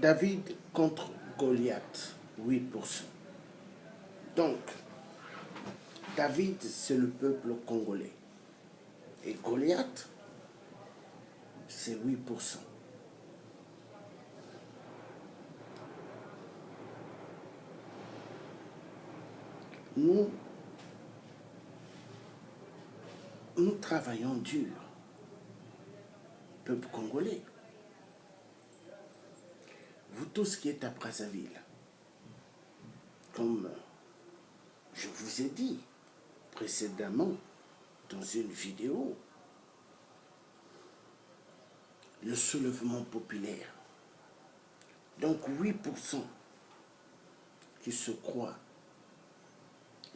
David contre Goliath, 8%. Donc, David, c'est le peuple congolais. Et Goliath, c'est 8%. Nous travaillons dur, peuple congolais. Vous tous qui êtes à Brazzaville, comme je vous ai dit précédemment dans une vidéo, le soulèvement populaire. Donc 8% qui se croient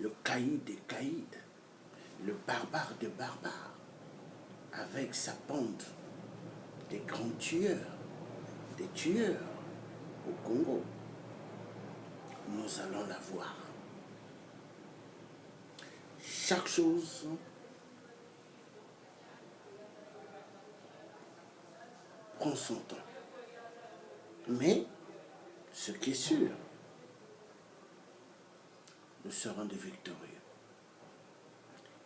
le caïd des caïds, le barbare des barbares, avec sa bande des grands tueurs, des tueurs au Congo. Nous allons la voir. Chaque chose prend son temps. Mais ce qui est sûr, nous serons des victorieux.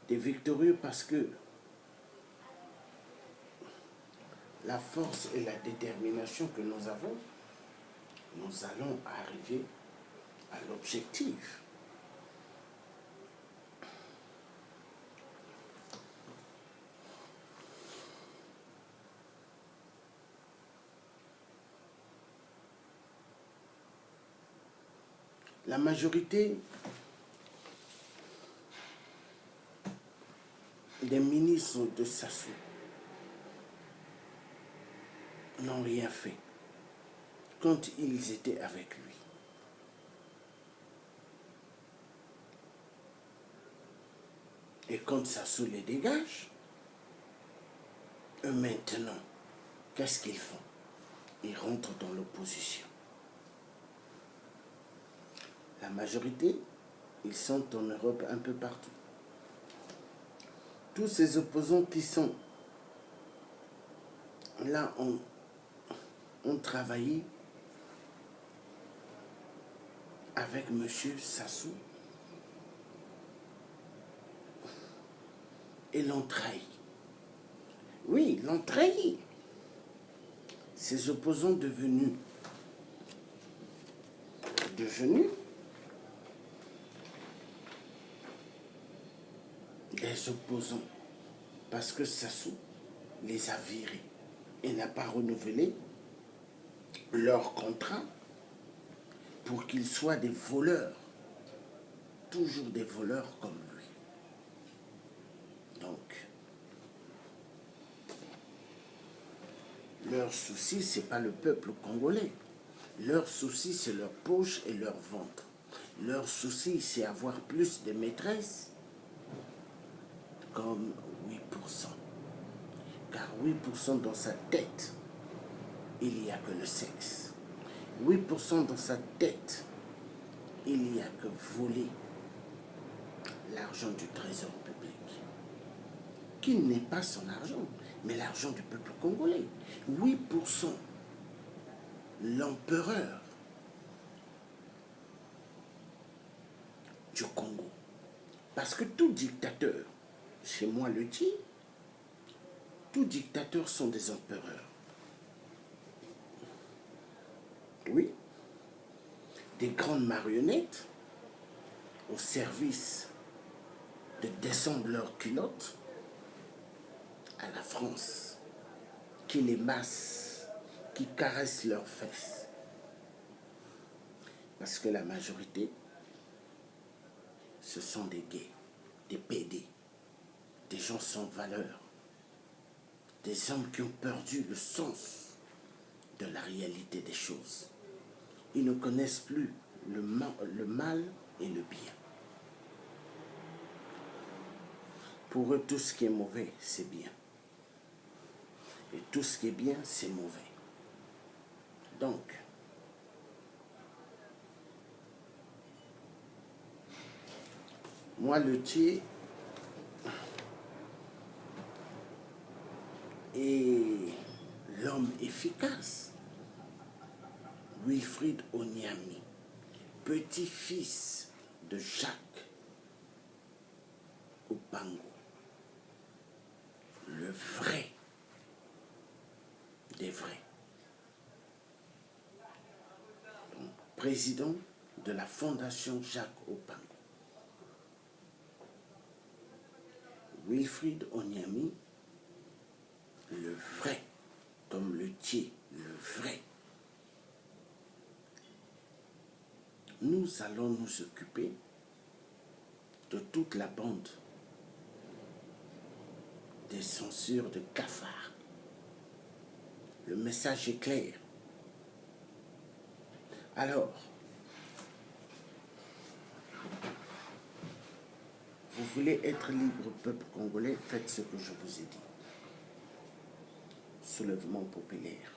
Des victorieux parce que la force et la détermination que nous avons, nous allons arriver à l'objectif. La majorité des ministres de Sassou n'ont rien fait quand ils étaient avec lui. Et quand Sassou les dégage, eux maintenant, qu'est-ce qu'ils font? Ils rentrent dans l'opposition. La majorité, ils sont en Europe un peu partout. Tous ces opposants qui sont là ont travaillé avec M. Sassou et l'ont trahi. Oui, l'ont trahi. Ces opposants devenus des opposants parce que Sassou les a virés et n'a pas renouvelé leur contrat pour qu'ils soient des voleurs, toujours des voleurs comme lui. Donc, leur souci, ce n'est pas le peuple congolais. Leur souci, c'est leur poche et leur ventre. Leur souci, c'est avoir plus de maîtresses, comme 8%. Car 8% dans sa tête, il n'y a que le sexe. 8% dans sa tête, il n'y a que voler l'argent du trésor public, qui n'est pas son argent, mais l'argent du peuple congolais. 8%, l'empereur du Congo. Parce que tout dictateur, chez moi le dit, tous dictateurs sont des empereurs. Oui, des grandes marionnettes au service de descendre leurs culottes à la France, qui les masse, qui caresse leurs fesses. Parce que la majorité, ce sont des gays, des PD, des gens sans valeur, des hommes qui ont perdu le sens de la réalité des choses. Ils ne connaissent plus le mal et le bien. Pour eux, tout ce qui est mauvais, c'est bien. Et tout ce qui est bien, c'est mauvais. Donc, moi, le Tché est l'homme efficace. Wilfrid Onyami, petit-fils de Jacques Opango, le vrai des vrais. Donc, président de la Fondation Jacques Opango. Wilfrid Onyami, le vrai, comme le Dieu, le vrai. Nous allons nous occuper de toute la bande des censures de cafards. Le message est clair. Alors, vous voulez être libre, peuple congolais, faites ce que je vous ai dit. Soulèvement populaire.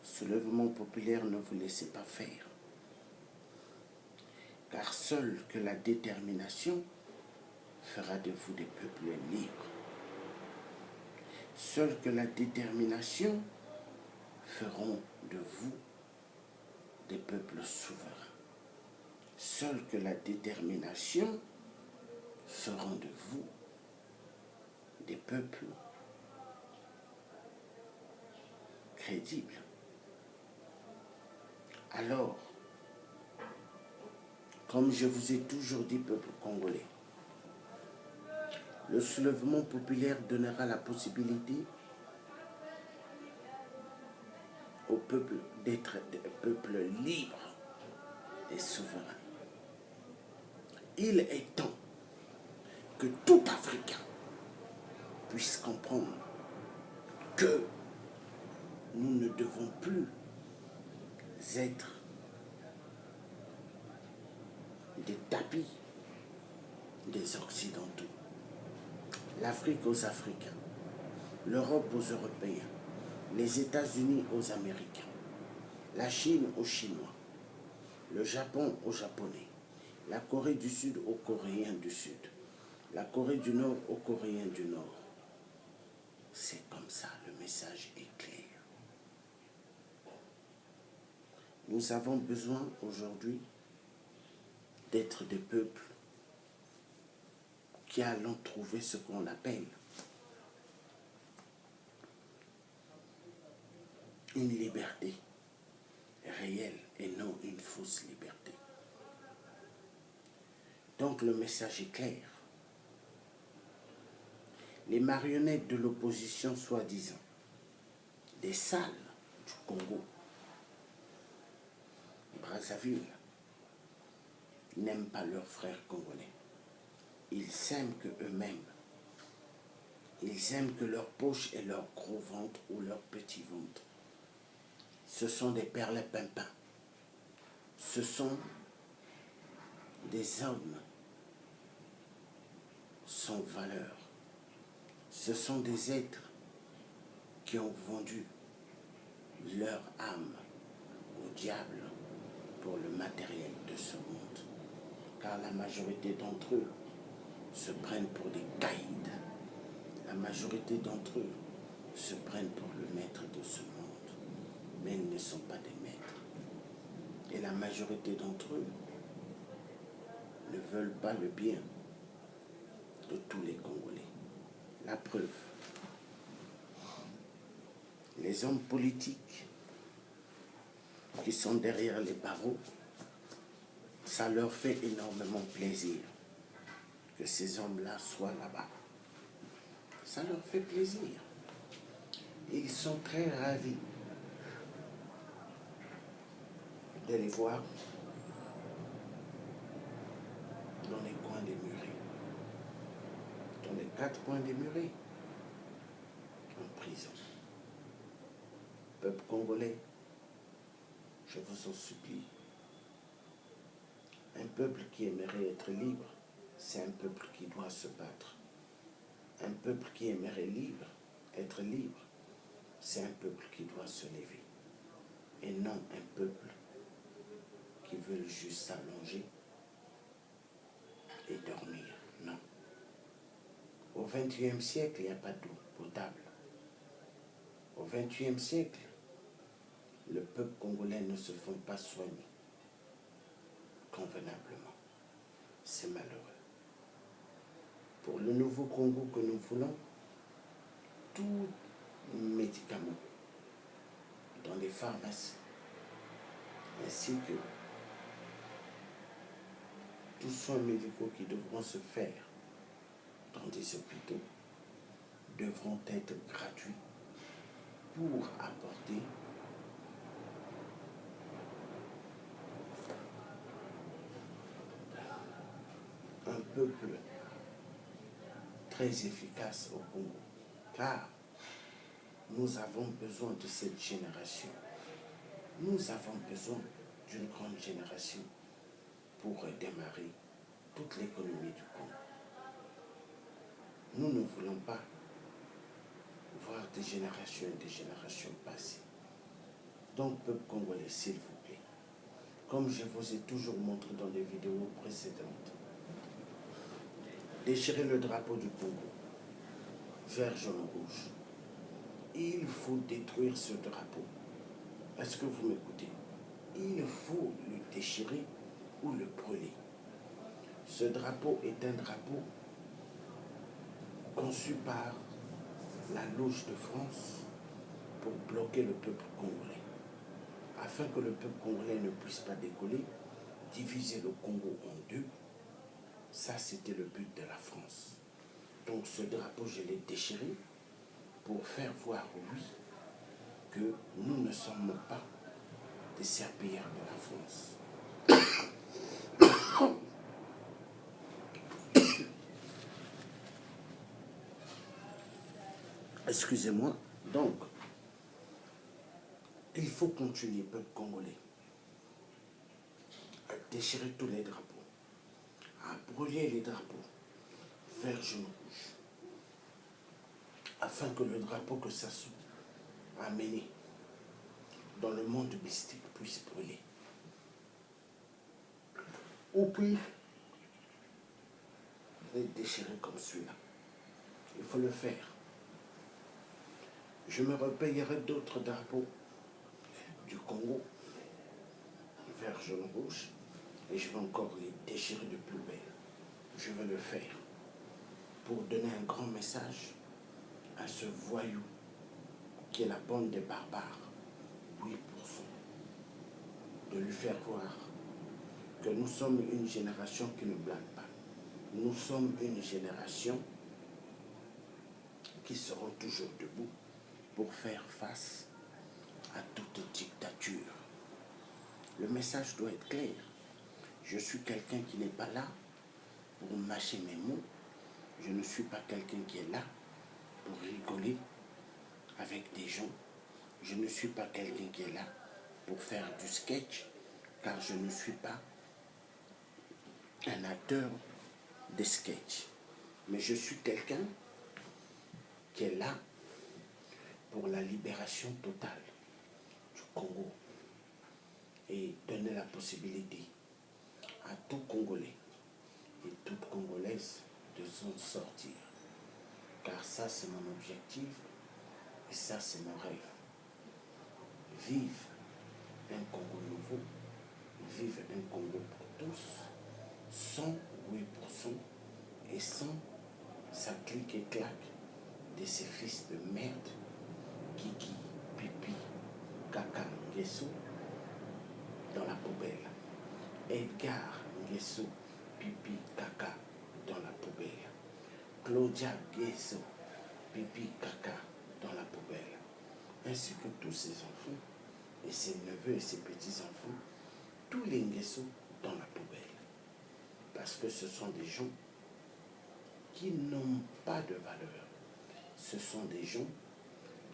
Soulèvement populaire, ne vous laissez pas faire. Car seule que la détermination fera de vous des peuples libres. Seule que la détermination feront de vous des peuples souverains. Seule que la détermination feront de vous des peuples crédibles. Alors, comme je vous ai toujours dit, peuple congolais, le soulèvement populaire donnera la possibilité au peuple d'être des peuples libres et souverains. Il est temps que tout Africain puisse comprendre que nous ne devons plus être des tapis des Occidentaux. L'Afrique aux Africains, l'Europe aux Européens, les États-Unis aux Américains, la Chine aux Chinois, le Japon aux Japonais, la Corée du Sud aux Coréens du Sud, la Corée du Nord aux Coréens du Nord. C'est comme ça, le message est clair. Nous avons besoin aujourd'hui d'être des peuples qui allons trouver ce qu'on appelle une liberté réelle et non une fausse liberté. Donc le message est clair. Les marionnettes de l'opposition soi-disant, des salles du Congo, Brazzaville, n'aiment pas leurs frères congolais. Ils s'aiment que eux-mêmes. Ils aiment que leur poche et leur gros ventre ou leur petit ventre. Ce sont des perles-pimpins. Ce sont des hommes sans valeur. Ce sont des êtres qui ont vendu leur âme au diable pour le matériel de ce monde. Car la majorité d'entre eux se prennent pour des caïds. La majorité d'entre eux se prennent pour le maître de ce monde. Mais ils ne sont pas des maîtres. Et la majorité d'entre eux ne veulent pas le bien de tous les Congolais. La preuve, les hommes politiques qui sont derrière les barreaux, ça leur fait énormément plaisir que ces hommes-là soient là-bas. Ça leur fait plaisir. Ils sont très ravis de les voir dans les coins des murets, dans les 4 coins des murets, en prison. Peuple congolais, je vous en supplie, un peuple qui aimerait être libre, c'est un peuple qui doit se battre. Un peuple qui aimerait être libre, c'est un peuple qui doit se lever. Et non un peuple qui veut juste s'allonger et dormir. Non. Au XXIe siècle, il n'y a pas d'eau potable. Au XXIe siècle, le peuple congolais ne se font pas soigner convenablement. C'est malheureux. Pour le nouveau Congo que nous voulons, tout médicament dans les pharmacies, ainsi que tous soins médicaux qui devront se faire dans des hôpitaux, devront être gratuits pour apporter un peuple très efficace au Congo. Car nous avons besoin de cette génération. Nous avons besoin d'une grande génération pour démarrer toute l'économie du Congo. Nous ne voulons pas voir des générations et des générations passer. Donc, peuple congolais, s'il vous plaît, comme je vous ai toujours montré dans les vidéos précédentes, déchirez le drapeau du Congo, vert, jaune, rouge. Il faut détruire ce drapeau. Est-ce que vous m'écoutez? Il faut le déchirer ou le brûler. Ce drapeau est un drapeau conçu par la Loge de France pour bloquer le peuple congolais, afin que le peuple congolais ne puisse pas décoller, diviser le Congo en deux. Ça, c'était le but de la France. Donc ce drapeau, je l'ai déchiré pour faire voir, oui, que nous ne sommes pas des serpillères de la France. Excusez-moi. Donc, il faut continuer, peuple congolais, à déchirer tous les drapeaux, à brûler les drapeaux, vert, jaune, rouge, afin que le drapeau que ça soit amené dans le monde mystique puisse brûler. Ou puis, les déchirer comme celui-là. Il faut le faire. Je me repayerai d'autres drapeaux du Congo, vert, jaune, rouge, et je vais encore les déchirer de plus belle. Je vais le faire pour donner un grand message à ce voyou qui est la bande des barbares, 8%, de lui faire voir que nous sommes une génération qui ne blague pas. Nous sommes une génération qui seront toujours debout pour faire face à toute dictature. Le message doit être clair. Je suis quelqu'un qui n'est pas là pour mâcher mes mots. Je ne suis pas quelqu'un qui est là pour rigoler avec des gens. Je ne suis pas quelqu'un qui est là pour faire du sketch, car je ne suis pas un acteur de sketch. Mais je suis quelqu'un qui est là pour la libération totale du Congo et donner la possibilité à tout Congolais et toute Congolaise de s'en sortir. Car ça, c'est mon objectif et ça, c'est mon rêve. Vive un Congo nouveau, vive un Congo pour tous, sans 8% et sans sa clique et claque de ces fils de merde, Kiki, Pipi, Kaka, Nguesso, dans la poubelle. Edgar Nguesso, Pipi, Kaka, dans la poubelle. Claudia Nguesso, Pipi, Kaka, dans la poubelle. Ainsi que tous ses enfants, et ses neveux et ses petits-enfants, tous les Nguesso dans la poubelle. Parce que ce sont des gens qui n'ont pas de valeur. Ce sont des gens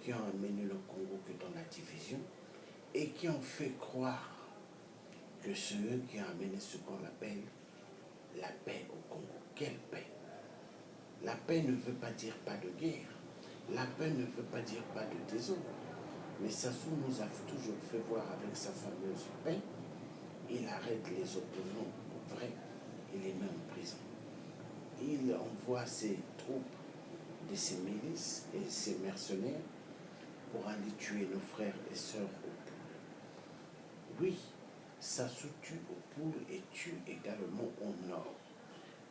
qui ont amené le Congo que dans la division et qui ont fait croire que c'est eux qui ont amené ce qu'on appelle la paix au Congo. Quelle paix? La paix ne veut pas dire pas de guerre. La paix ne veut pas dire pas de désordre. Mais Sassou nous a toujours fait voir avec sa fameuse paix, il arrête les opposants pour vrai, il les met en prison. Il envoie ses troupes de ses milices et ses mercenaires pour aller tuer nos frères et sœurs Oui, ça se tue au pôle et tue également au nord.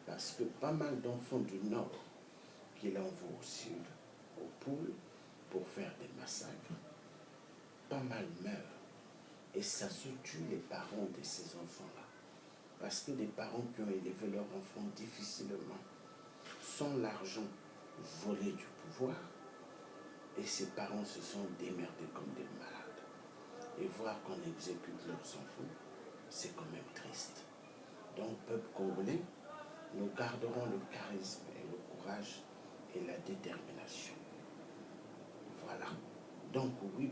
Parce que pas mal d'enfants du nord qu'il envoie au sud, au pôle, pour faire des massacres, pas mal meurent. Et ça se tue les parents de ces enfants-là. Parce que des parents qui ont élevé leurs enfants difficilement, sans l'argent volé du pouvoir, et ces parents se sont démerdés comme des malades. Et voir qu'on exécute leurs enfants, c'est quand même triste. Donc, peuple congolais, nous garderons le charisme et le courage et la détermination. Voilà. Donc 8%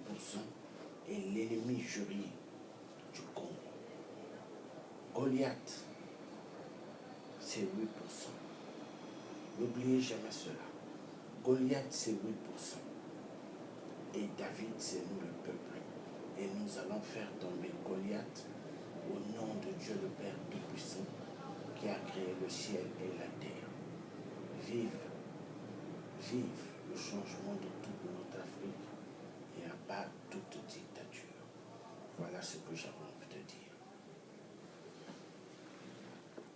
est l'ennemi juré du Congo. Goliath, c'est 8%. N'oubliez jamais cela. Goliath, c'est 8%. Et David, c'est nous le peuple. Et nous allons faire tomber Goliath au nom de Dieu le Père Tout-Puissant qui a créé le ciel et la terre. Vive, vive le changement de toute notre Afrique et à part toute dictature. Voilà ce que j'avais.